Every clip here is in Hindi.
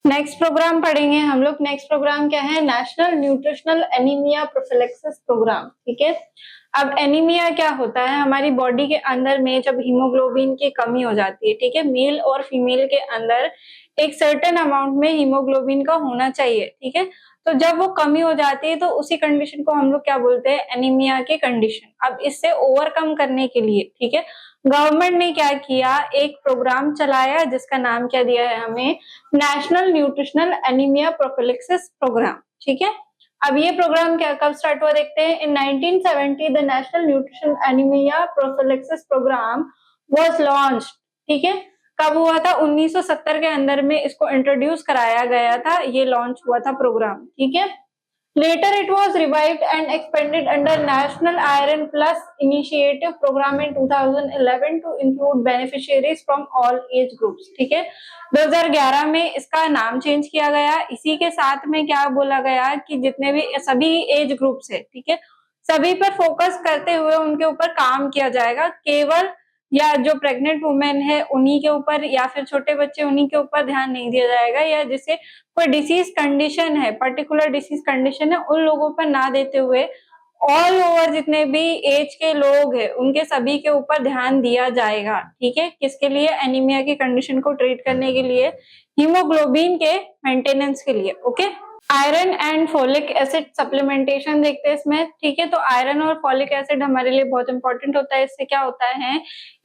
नेक्स्ट प्रोग्राम पढ़ेंगे हम लोग। नेक्स्ट प्रोग्राम क्या है? National nutritional anaemia prophylaxis programme. ठीक है, अब एनीमिया क्या होता है? हमारी बॉडी के अंदर में जब हीमोग्लोबिन की कमी हो जाती है, ठीक है, मेल और फीमेल के अंदर एक सर्टेन अमाउंट में हीमोग्लोबिन का होना चाहिए, ठीक है। तो जब वो कमी हो जाती है तो उसी कंडीशन को हम लोग क्या बोलते हैं? एनीमिया की कंडीशन। अब इससे ओवरकम करने के लिए, ठीक है, गवर्नमेंट ने क्या किया? एक प्रोग्राम चलाया जिसका नाम क्या दिया है हमें? National nutritional anaemia prophylaxis programme. ठीक है, अब ये प्रोग्राम क्या कब स्टार्ट हुआ देखते हैं। In 1970 the national nutrition anaemia prophylaxis programme was launch. ठीक है, कब हुआ था? 1970 के अंदर में इसको इंट्रोड्यूस कराया गया था, ये लॉन्च हुआ था प्रोग्राम। ठीक है, later it was revived and expanded under National Iron Plus Initiative program in 2011 to include beneficiaries from all age groups। ठीक है, 2011 में इसका नाम चेंज किया गया। इसी के साथ में क्या बोला गया कि जितने भी सभी एज ग्रुप्स है, ठीक है, सभी पर फोकस करते हुए उनके ऊपर काम किया जाएगा। केवल या जो प्रेग्नेंट वुमेन है उन्हीं के ऊपर या फिर छोटे बच्चे उन्हीं के ऊपर ध्यान नहीं दिया जाएगा, या जिसे कोई डिसीज कंडीशन है, पर्टिकुलर डिसीज कंडीशन है, उन लोगों पर ना देते हुए ऑल ओवर जितने भी एज के लोग हैं उनके सभी के ऊपर ध्यान दिया जाएगा। ठीक है, किसके लिए? एनीमिया की कंडीशन को ट्रीट करने के लिए, हीमोग्लोबिन के मेंटेनेंस के लिए। Okay, iron and folic acid supplementation देखते हैं इसमें। ठीक है, तो आयरन और फोलिक एसिड हमारे लिए बहुत इंपॉर्टेंट होता है। इससे क्या होता है?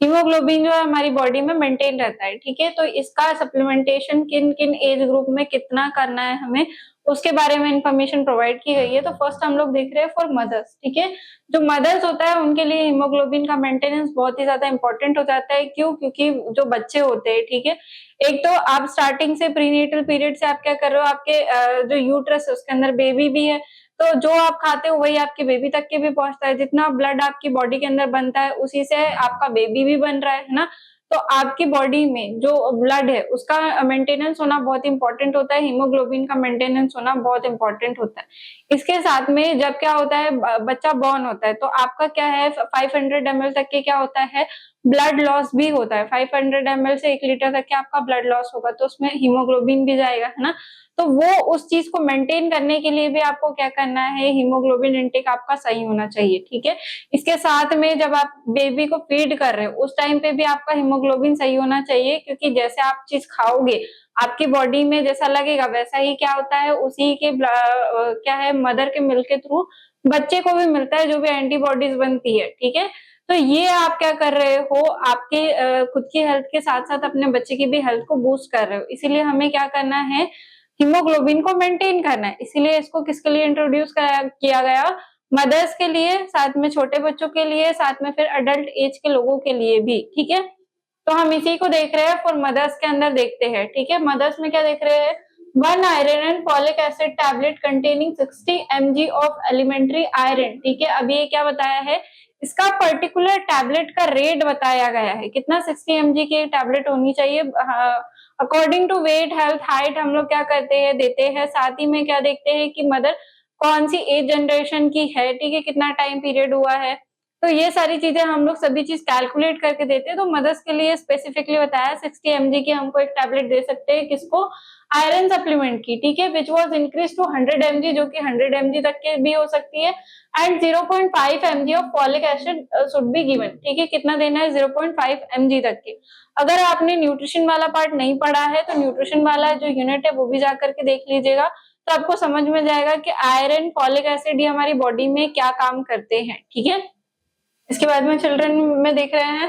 हीमोग्लोबिन जो है हमारी बॉडी में मेंटेन रहता है। ठीक है, तो इसका सप्लीमेंटेशन किन किन एज ग्रुप में कितना करना है हमें, उसके बारे में इंफॉर्मेशन प्रोवाइड की गई है। तो फर्स्ट हम लोग देख रहे हैं फॉर मदर्स। ठीक है, जो मदर्स होता है उनके लिए हीमोग्लोबिन का मेंटेनेंस बहुत ही ज्यादा इंपॉर्टेंट हो जाता है। क्यों? क्योंकि जो बच्चे होते हैं, ठीक है, एक तो आप स्टार्टिंग से प्रीनेटल पीरियड से आप क्या कर रहे हो, आपके जो यूट्रस है उसके अंदर बेबी भी है, तो जो आप खाते हो वही आपके बेबी तक के भी पहुंचता है। जितना ब्लड आपकी बॉडी के अंदर बनता है उसी से आपका बेबी भी बन रहा है ना। तो आपकी बॉडी में जो ब्लड है उसका मेंटेनेंस होना बहुत इंपॉर्टेंट होता है, हीमोग्लोबिन का मेंटेनेंस होना बहुत इंपॉर्टेंट होता है। इसके साथ में जब क्या होता है, बच्चा बॉर्न होता है तो आपका क्या है, 500 ml तक के क्या होता है, ब्लड लॉस भी होता है। 500 ml से 1 लीटर तक के आपका ब्लड लॉस होगा, तो उसमें हीमोग्लोबिन भी जाएगा, है ना। तो वो उस चीज को मेंटेन करने के लिए भी आपको क्या करना है, हीमोग्लोबिन इनटेक आपका सही होना चाहिए। ठीक है, इसके साथ में जब आप बेबी को फीड कर रहे हो उस टाइम पे भी आपका हीमोग्लोबिन सही होना चाहिए, क्योंकि जैसे आप चीज खाओगे आपकी बॉडी में जैसा लगेगा वैसा ही क्या होता है, उसी के क्या है, मदर के मिल्क के थ्रू बच्चे को भी मिलता है, जो भी एंटीबॉडीज बनती है। ठीक है, तो ये आप क्या कर रहे हो, आपके खुद की हेल्थ के साथ साथ अपने बच्चे की भी हेल्थ को बूस्ट कर रहे हो। इसीलिए हमें क्या करना है, हीमोग्लोबिन को मेंटेन करना है। इसीलिए इसको किसके लिए इंट्रोड्यूस किया गया? मदर्स के लिए, साथ में छोटे बच्चों के लिए, साथ में फिर अडल्ट एज के लोगों के लिए भी। ठीक है, तो हम इसी को देख रहे हैं फॉर मदर्स के अंदर देखते हैं। ठीक है, मदर्स में क्या देख रहे हैं? 1 iron and folic acid tablet containing 60 mg of elementary iron. ठीक है, अब ये क्या बताया है, इसका पर्टिकुलर टैबलेट का रेट बताया गया है, कितना 60 mg की टैबलेट होनी चाहिए। According to weight, health, height हम लोग क्या करते हैं, देते हैं। साथ ही में क्या देखते हैं कि मदर कौन सी एज जनरेशन की है, ठीक है, कितना टाइम पीरियड हुआ है, तो ये सारी चीजें हम लोग सभी चीज कैलकुलेट करके देते हैं। तो मदर्स के लिए स्पेसिफिकली बताया 60 mg की हमको एक टैबलेट दे सकते हैं, किसको? आयरन सप्लीमेंट की। ठीक है, which was increase to 100 mg, जो कि 100 mg तक के भी हो सकती है, and 0.5 mg of folic acid should be given. ठीक है, कितना देना है? 0.5 mg तक के। अगर आपने न्यूट्रिशन वाला पार्ट नहीं पढ़ा है तो न्यूट्रिशन वाला जो यूनिट है वो भी जाकर के देख लीजिएगा, तो आपको समझ में जाएगा कि आयरन, फॉलिक एसिड ये हमारी बॉडी में क्या काम करते हैं। ठीक है, इसके बाद में चिल्ड्रन में देख रहे हैं,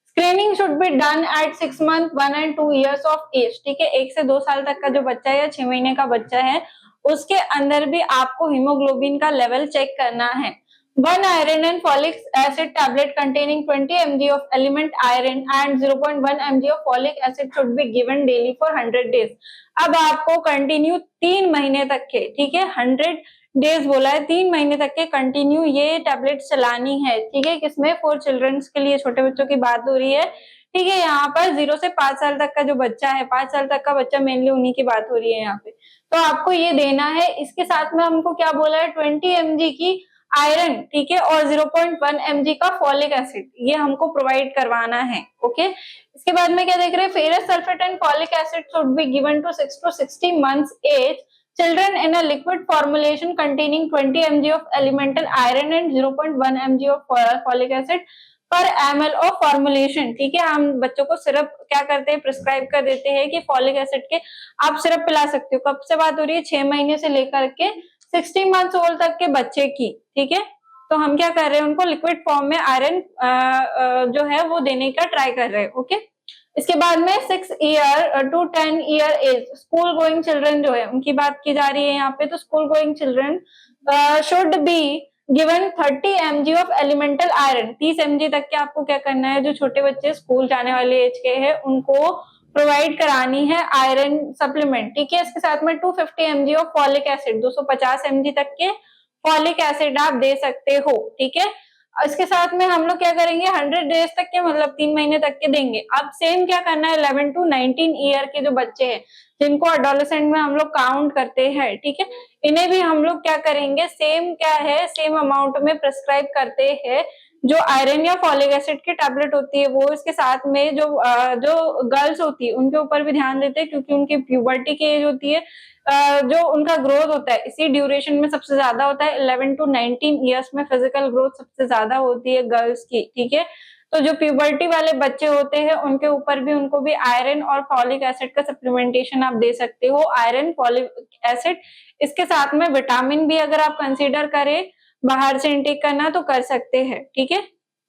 screening should be done at 6 months, 1 and 2 years of age. ठीक है, 1 से 2 साल तक का जो बच्चा है या 6 महीने का बच्चा है उसके अंदर भी आपको हीमोग्लोबिन का लेवल चेक करना है। 1 iron and folic acid tablet containing 20 mg of element iron and 0.1 mg of folic acid should be given daily for 100 days। अब आपको कंटिन्यू 3 महीने तक के, ठीक है, 100 डेज बोला है, 3 महीने तक के कंटिन्यू ये टैबलेट चलानी है। ठीक है, किसमें? फॉर चिल्ड्रंस के लिए, छोटे बच्चों की बात हो रही है। ठीक है, यहाँ पर 0 से 5 साल तक का जो बच्चा है, 5 साल तक का बच्चा मेनली उन्हीं की बात हो रही है यहाँ पे, तो आपको ये देना है। इसके साथ में हमको क्या बोला है, 20 mg की आयरन, ठीक है, और 0.1 mg का फॉलिक एसिड, ये हमको प्रोवाइड करवाना है। ओके, इसके बाद में क्या देख रहे हैं, ferrous sulphate and folic acid should be given to 6 to 60 months age children in a liquid formulation containing 20 mg of elemental iron and 0.1 mg of folic acid पर ml ऑफ फॉर्मुलेशन। ठीक है, हम बच्चों को सिरप क्या करते हैं, प्रिस्क्राइब कर देते हैं कि फॉलिक एसिड के आप सिरप पिला सकते हो। कब से बात हो रही है, 6 महीने से लेकर के 60 मंथ्स ओल्ड तक के बच्चे की। ठीक है, तो हम क्या कर रहे हैं, उनको लिक्विड फॉर्म में आयरन जो है वो देने का ट्राई कर रहे हैं। ओके, इसके बाद में 6 year to 10 year age school going children जो है उनकी बात की जा रही है यहाँ पे। तो school going children should be given 30 mg of elemental iron. 30 mg तक के आपको क्या करना है, जो छोटे बच्चे स्कूल जाने वाले एज के हैं उनको प्रोवाइड करानी है आयरन सप्लीमेंट। ठीक है, इसके साथ में 250 mg of folic acid, 250 mg तक के फॉलिक एसिड आप दे सकते हो। ठीक है, इसके साथ में हम लोग क्या करेंगे, 100 डेज तक के, मतलब 3 महीने तक के देंगे। अब सेम क्या करना है, 11 to 19 ईयर के जो बच्चे हैं जिनको एडोलेसेंट में हम लोग काउंट करते हैं, ठीक है, इन्हें भी हम लोग क्या करेंगे, सेम क्या है, सेम अमाउंट में प्रिस्क्राइब करते हैं जो आयरन या फॉलिक एसिड की टैबलेट होती है वो। इसके साथ में जो गर्ल्स होती है उनके ऊपर भी ध्यान देते हैं, क्योंकि उनकी प्यूबर्टी की एज होती है, जो उनका ग्रोथ होता है इसी ड्यूरेशन में सबसे ज्यादा होता है। 11 to 19 ईयर्स में फिजिकल ग्रोथ सबसे ज्यादा होती है गर्ल्स की। ठीक है, तो जो प्यूबर्टी वाले बच्चे होते हैं उनके ऊपर भी, उनको भी आयरन और फॉलिक एसिड का सप्लीमेंटेशन आप दे सकते हो। आयरन, फॉलिक एसिड, इसके साथ में विटामिन भी अगर आप कंसीडर करें बाहर से इनटेक करना तो कर सकते हैं। ठीक है,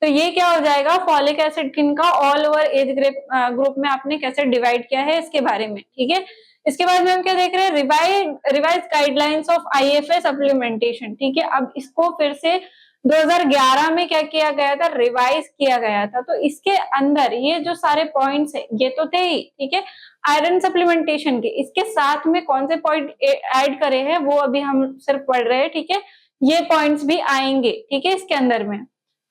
तो ये क्या हो जाएगा, फॉलिक एसिड किनका ऑल ओवर एज ग्रुप में आपने कैसे डिवाइड किया है इसके बारे में। ठीक है, इसके बाद में हम क्या देख रहे हैं, revise guidelines of IFA supplementation. ठीक है, अब इसको फिर से 2011 में क्या किया गया था, रिवाइज किया गया था। तो इसके अंदर ये जो सारे पॉइंट्स है ये तो थे ही, ठीक है, आयरन सप्लीमेंटेशन के, इसके साथ में कौन से पॉइंट ऐड करे हैं वो अभी हम सिर्फ पढ़ रहे हैं। ठीक है, ये पॉइंट्स भी आएंगे। ठीक है, इसके अंदर में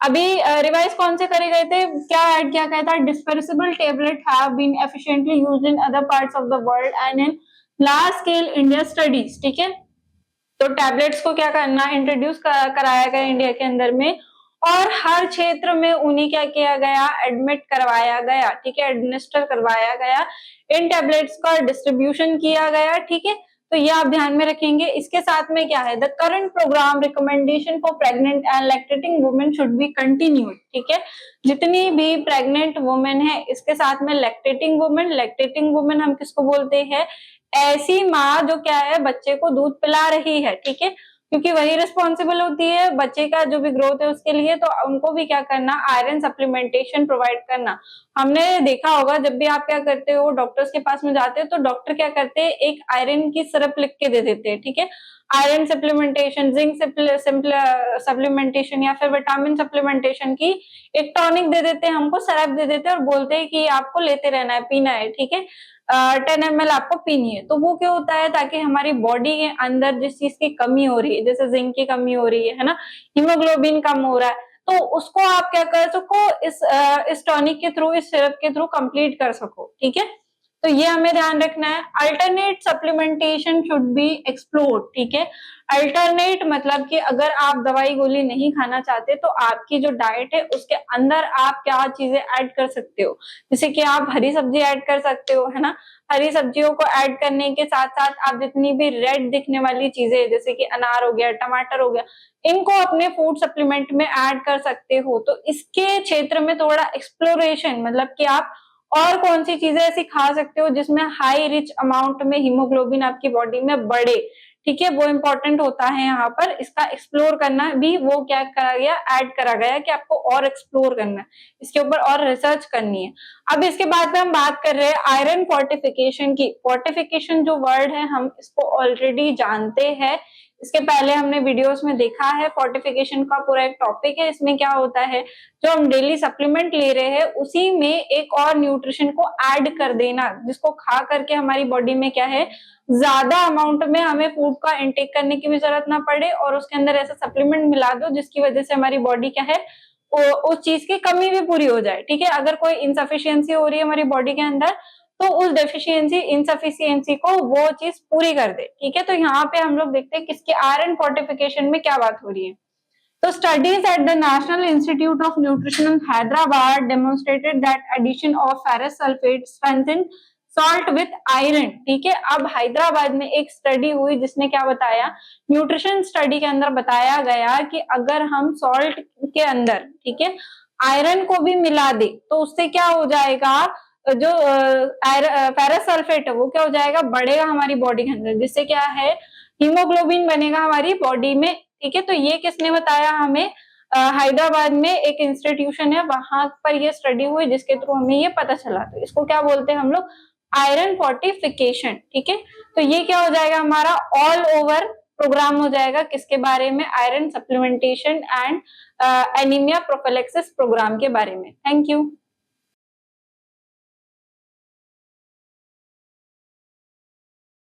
अभी रिवाइज कौन से करे गए थे, क्या ऐड किया गया था, dispersible tablet have been efficiently used in other parts of the world and in large scale India studies. ठीक है, तो टैबलेट्स को क्या करना, इंट्रोड्यूस कराया गया इंडिया के अंदर में, और हर क्षेत्र में उन्हें क्या किया गया, एडमिट करवाया गया। ठीक है, एडमिनिस्टर करवाया गया, इन टैबलेट्स का डिस्ट्रीब्यूशन किया गया। ठीक है, तो ये आप ध्यान में रखेंगे। इसके साथ में क्या है, the current programme recommendation for pregnant and lactating women should be continued. ठीक है, जितनी भी प्रेग्नेंट वुमेन है, इसके साथ में लैक्टेटिंग वुमेन हम किसको बोलते हैं, ऐसी माँ जो क्या है, बच्चे को दूध पिला रही है। ठीक है, क्योंकि वही रिस्पॉन्सिबल होती है बच्चे का जो भी ग्रोथ है उसके लिए, तो उनको भी क्या करना, आयरन सप्लीमेंटेशन प्रोवाइड करना। हमने देखा होगा जब भी आप क्या करते हो, डॉक्टर्स के पास में जाते हो तो डॉक्टर क्या करते हैं, एक आयरन की सिरप लिख के दे देते हैं। ठीक है, आयरन सप्लीमेंटेशन, जिंक सप्लीमेंटेशन या फिर विटामिन सप्लीमेंटेशन की एक टॉनिक दे देते हैं, हमको सिरप दे देते हैं और बोलते हैं कि आपको लेते रहना है, पीना है। ठीक है, 10 ml आपको पीनी है। तो वो क्यों होता है, ताकि हमारी बॉडी के अंदर जिस चीज की कमी हो रही है, जैसे जिंक की कमी हो रही है ना, हीमोग्लोबिन कम हो रहा है, तो उसको आप क्या कर सको, इस टॉनिक के थ्रू, इस सिरप के थ्रू कंप्लीट कर सको। ठीक है, तो ये हमें ध्यान रखना है। Alternate supplementation should be explored. ठीक है, अल्टरनेट मतलब कि अगर आप दवाई गोली नहीं खाना चाहते तो आपकी जो डाइट है उसके अंदर आप क्या चीजें ऐड कर सकते हो, जैसे कि आप हरी सब्जी ऐड कर सकते हो, है ना। हरी सब्जियों को ऐड करने के साथ साथ आप जितनी भी रेड दिखने वाली चीजें जैसे कि अनार हो गया, टमाटर हो गया, इनको अपने फूड सप्लीमेंट में ऐड कर सकते हो। तो इसके क्षेत्र में थोड़ा एक्सप्लोरेशन, मतलब कि आप और कौन सी चीजें ऐसी खा सकते हो जिसमें हाई रिच अमाउंट में हीमोग्लोबिन आपकी बॉडी में बढ़े। ठीक है, वो इंपॉर्टेंट होता है यहाँ पर, इसका एक्सप्लोर करना भी वो क्या करा गया, ऐड करा गया कि आपको और एक्सप्लोर करना है, इसके ऊपर और रिसर्च करनी है। अब इसके बाद में हम बात कर रहे हैं आयरन फोर्टिफिकेशन की। फोर्टिफिकेशन जो वर्ड है हम इसको ऑलरेडी जानते हैं, इसके पहले हमने वीडियोस में देखा है। फोर्टिफिकेशन का पूरा एक टॉपिक है। इसमें क्या होता है, जो हम डेली सप्लीमेंट ले रहे हैं उसी में एक और न्यूट्रिशन को ऐड कर देना, जिसको खा करके हमारी बॉडी में क्या है, ज्यादा अमाउंट में हमें फूड का इंटेक करने की भी जरूरत ना पड़े और उसके अंदर ऐसा सप्लीमेंट मिला दो जिसकी वजह से हमारी बॉडी क्या है, उस चीज की कमी भी पूरी हो जाए। ठीक है, अगर कोई इनसफिशियंसी हो रही है हमारी बॉडी के अंदर तो उस डेफिशिएंसी, इनसफिशियंसी को वो चीज पूरी कर दे। ठीक है, तो यहाँ पे हम लोग देखते हैं किसके आयरन फोर्टिफिकेशन में क्या बात हो रही है। तो studies at the National Institute of Nutrition in Hyderabad demonstrated that addition of ferrous sulfate strengthened salt with iron। ठीक है, अब हैदराबाद में एक स्टडी हुई जिसने क्या बताया, न्यूट्रिशन स्टडी के अंदर बताया गया कि अगर हम सॉल्ट के अंदर, ठीक है, आयरन को भी मिला दे तो उससे क्या हो जाएगा, जो फेरस सल्फेट है वो क्या हो जाएगा, बढ़ेगा हमारी बॉडी के अंदर, जिससे क्या है, हीमोग्लोबिन बनेगा हमारी बॉडी में। ठीक है, तो ये किसने बताया हमें, हैदराबाद में एक इंस्टीट्यूशन है, वहां पर ये स्टडी हुई जिसके थ्रू हमें ये पता चला। तो इसको क्या बोलते हैं हम लोग, आयरन फोर्टिफिकेशन। ठीक है, तो ये क्या हो जाएगा हमारा ऑल ओवर प्रोग्राम हो जाएगा, किसके बारे में, iron supplementation and anaemia prophylaxis programme के बारे में। Thank you.